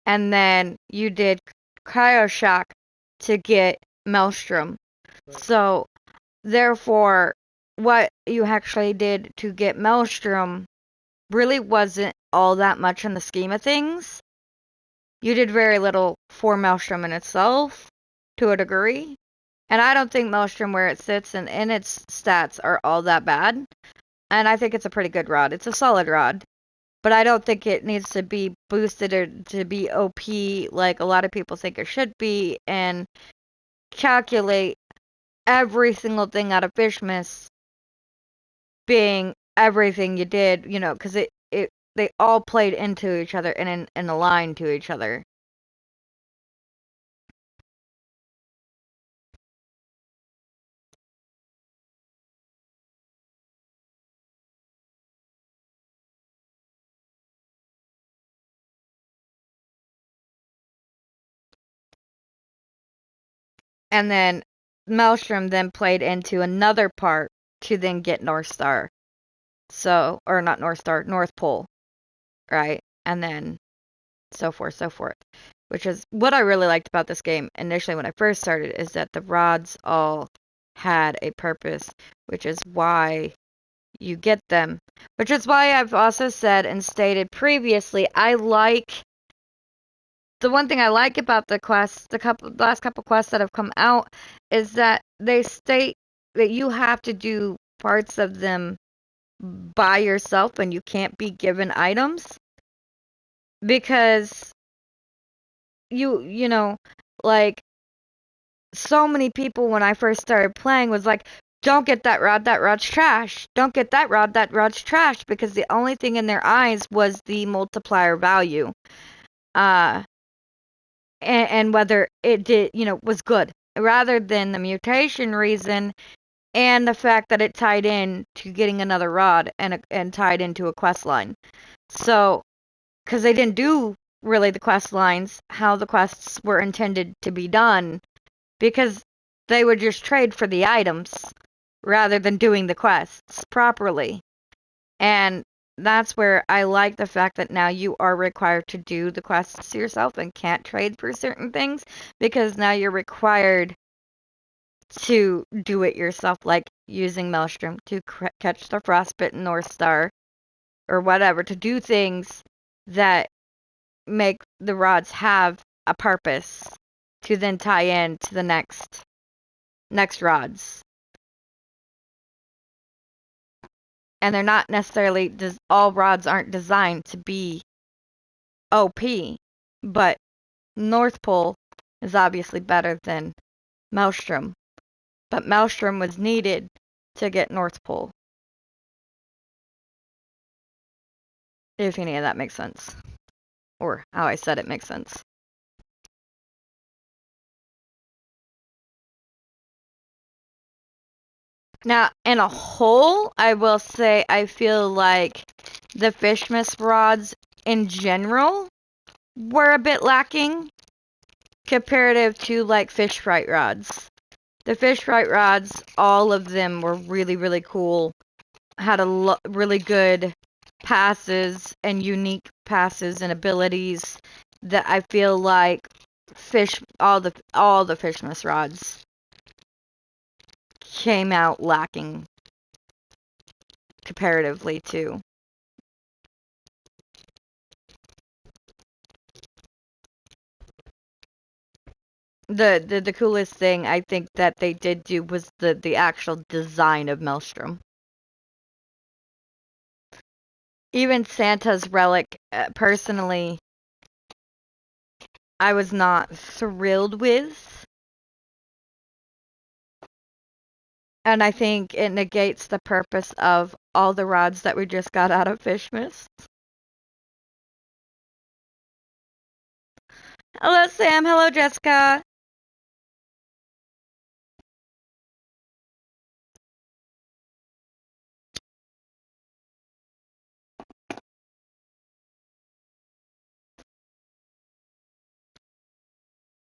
and then you did Cryoshock to get Maelstrom. So, therefore, what you actually did to get Maelstrom really wasn't all that much in the scheme of things. You did very little for Maelstrom in itself, to a degree. And I don't think Maelstrom, where it sits and in its stats, are all that bad. And I think it's a pretty good rod. It's a solid rod. But I don't think it needs to be boosted or to be OP like a lot of people think it should be, and calculate every single thing out of Fishmas being everything you did, because they all played into each other and aligned to each other. And then Maelstrom then played into another part to then get North Star. So, or not North Star, North Pole, right? And then so forth, so forth. Which is what I really liked about this game initially when I first started, is that the rods all had a purpose, which is why you get them. Which is why I've also said and stated previously, the one thing I like about the quests, last couple quests that have come out, is that they state that you have to do parts of them by yourself and you can't be given items, because you know, like, so many people when I first started playing was like, don't get that rod's trash. Don't get that rod's trash, because the only thing in their eyes was the multiplier value. Uh and whether it did, was good, rather than the mutation reason and the fact that it tied in to getting another rod and tied into a quest line. So, because they didn't do really the quest lines how the quests were intended to be done, because they would just trade for the items rather than doing the quests properly. And that's where I like the fact that now you are required to do the quests yourself and can't trade for certain things, because now you're required to do it yourself, like using Maelstrom to catch the Frostbitten North Star or whatever, to do things that make the rods have a purpose to then tie in to the next rods. And they're not necessarily, all rods aren't designed to be OP, but North Pole is obviously better than Maelstrom, but Maelstrom was needed to get North Pole, if any of that makes sense, or how I said it makes sense. Now, in a whole, I will say I feel like the Fishmas rods in general were a bit lacking comparative to like fish fright rods. The fish fright rods, all of them were really, really cool. Had really good passes and unique passes and abilities that I feel like all the Fishmas rods came out lacking comparatively to. The coolest thing I think that they did do was the actual design of Maelstrom. Even Santa's relic, personally, I was not thrilled with. And I think it negates the purpose of all the rods that we just got out of Fishmas. Hello, Sam. Hello, Jessica.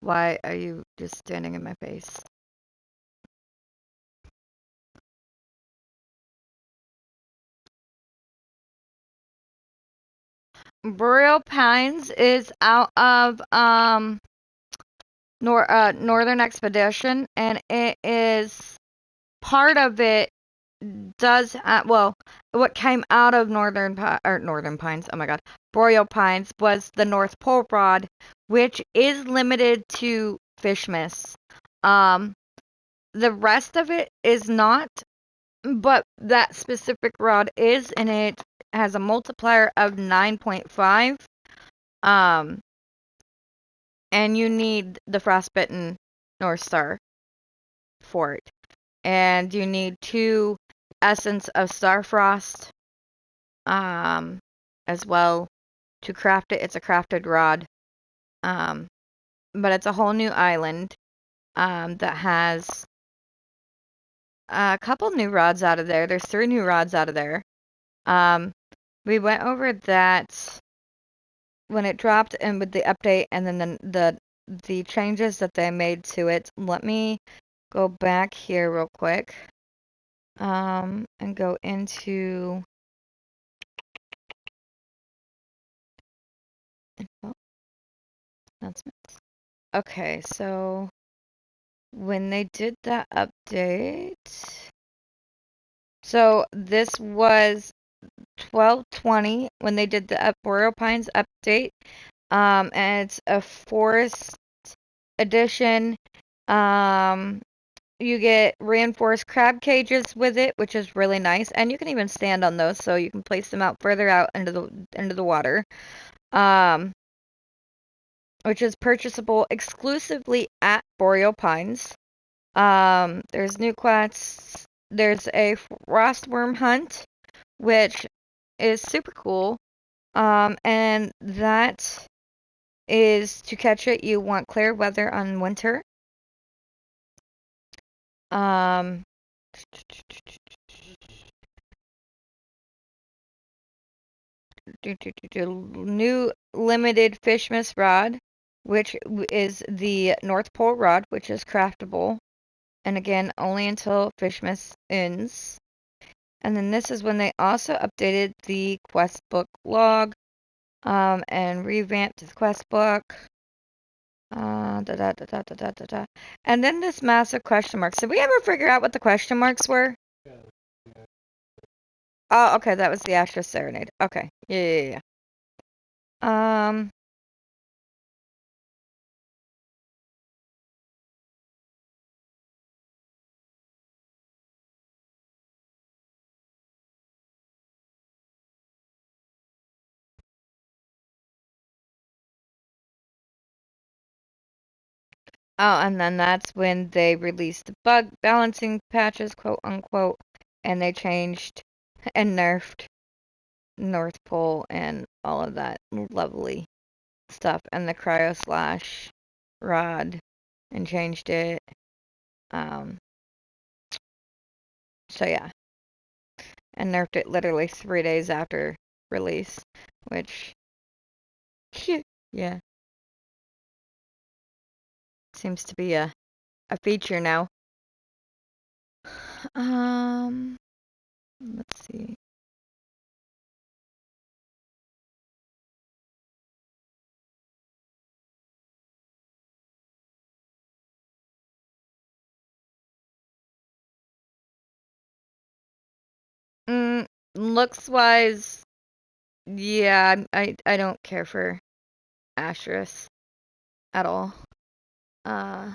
Why are you just standing in my face? Boreal Pines is out of Northern Expedition, and it is part of it does well, what came out of Northern Pines, oh my god, Boreal Pines was the North Pole rod, which is limited to Fishmas. Um, the rest of it is not, but that specific rod is, and it has a multiplier of 9.5. Um, and you need the Frostbitten North Star for it. And you need 2 Essence of Starfrost um, as well to craft it. It's a crafted rod. Um, but it's a whole new island that has a couple new rods out of there. There's 3 new rods out of there. Um, we went over that when it dropped and with the update, and then the changes that they made to it. Let me go back here real quick. And go into info announcements. Okay, so when they did that update, so this was 12/20 when they did the Boreal Pines update. And it's a forest edition. You get reinforced crab cages with it, which is really nice, and you can even stand on those, so you can place them out further out into the water. Which is purchasable exclusively at Boreal Pines. There's new quests. There's a frostworm hunt, which is super cool. And that is to catch it. You want clear weather on winter. Um, New limited Fishmas rod, which is the North Pole rod, which is craftable. And again, only until Fishmas ends. And then this is when they also updated the quest book log, and revamped the quest book. And then this massive question marks. Did we ever figure out what the question marks were? Oh, okay, that was the Astra Serenade. Okay, yeah. Um, oh, and then that's when they released the bug balancing patches, quote unquote, and they changed and nerfed North Pole and all of that lovely stuff, and the cryo slash rod, and changed it. Um, so yeah, and nerfed it literally 3 days after release, which yeah, seems to be a feature now. Um, let's see. Mm, looks wise, yeah, I don't care for Asterisk at all. Uh,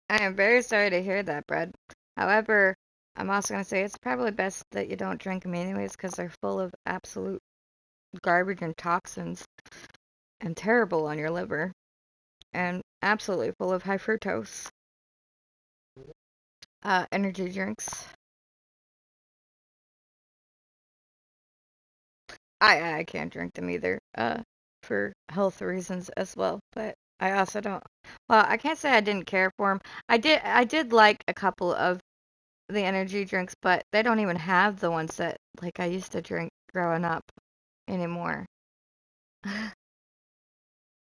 I am very sorry to hear that, Brad. However, I'm also going to say it's probably best that you don't drink them anyways because they're full of absolute garbage and toxins and terrible on your liver and absolutely full of high fructose. Energy drinks. I can't drink them either. For health reasons as well. But I also don't. Well, I can't say I didn't care for them. I did like a couple of the energy drinks, but they don't even have the ones that like I used to drink growing up anymore.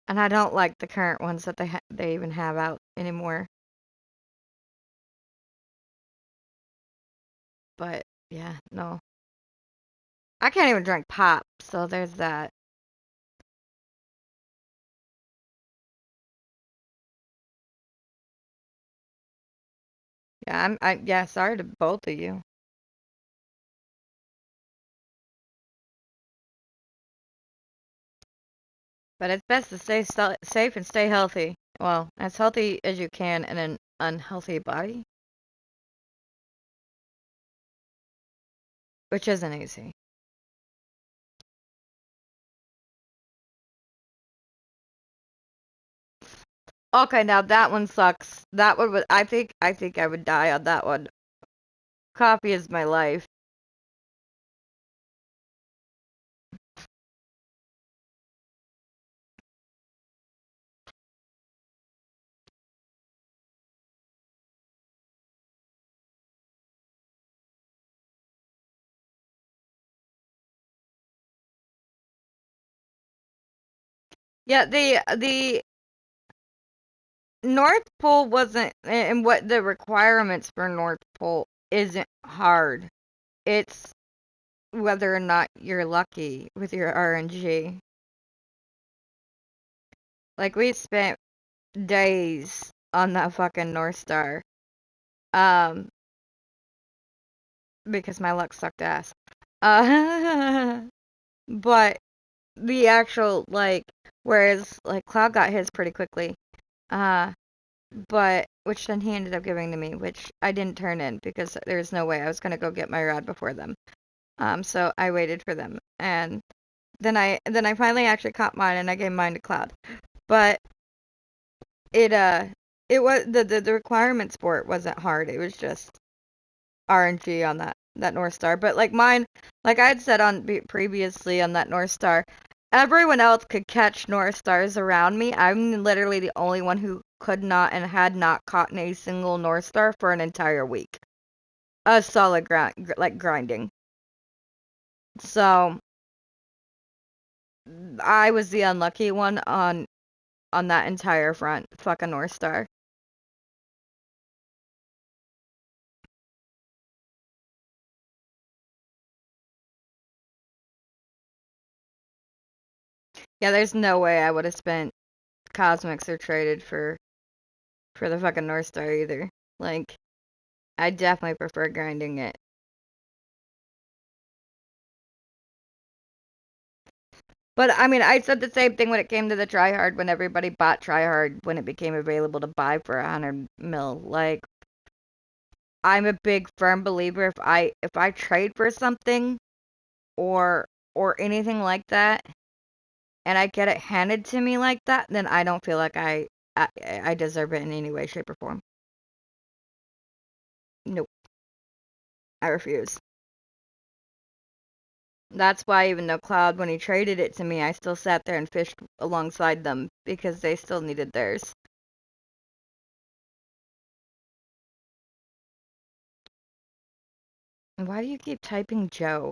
And I don't like the current ones that they even have out anymore. But yeah, no. I can't even drink pop, so there's that. Yeah, yeah, sorry to both of you. But it's best to stay safe and stay healthy. Well, as healthy as you can in an unhealthy body, which isn't easy. Okay, now that one sucks. That one was, I think I would die on that one. Coffee is my life. Yeah, the North Pole wasn't, and what the requirements for North Pole isn't hard. It's whether or not you're lucky with your RNG. Like we spent days on that fucking North Star. Um, because my luck sucked ass. Uh, but the actual like, whereas like Cloud got his pretty quickly. Uh, but which then he ended up giving to me, which I didn't turn in because there was no way I was gonna go get my rod before them. So I waited for them, and then I finally actually caught mine, and I gave mine to Cloud. But it it was the requirements for it wasn't hard. It was just RNG on that North Star. But like mine, like I had said on previously on that North Star, everyone else could catch North Stars around me. I'm literally the only one who could not and had not caught a single North Star for an entire week. A solid grind, like grinding. So I was the unlucky one on that entire front. Fucking North Star. Yeah, there's no way I would have spent cosmics or traded for the fucking North Star either. Like I definitely prefer grinding it. But I mean, I said the same thing when it came to the tryhard when everybody bought tryhard when it became available to buy for 100 mil. Like I'm a big firm believer if I trade for something or anything like that and I get it handed to me like that, then I don't feel like I deserve it in any way, shape, or form. Nope, I refuse. That's why even though Cloud, when he traded it to me, I still sat there and fished alongside them because they still needed theirs. Why do you keep typing Joe?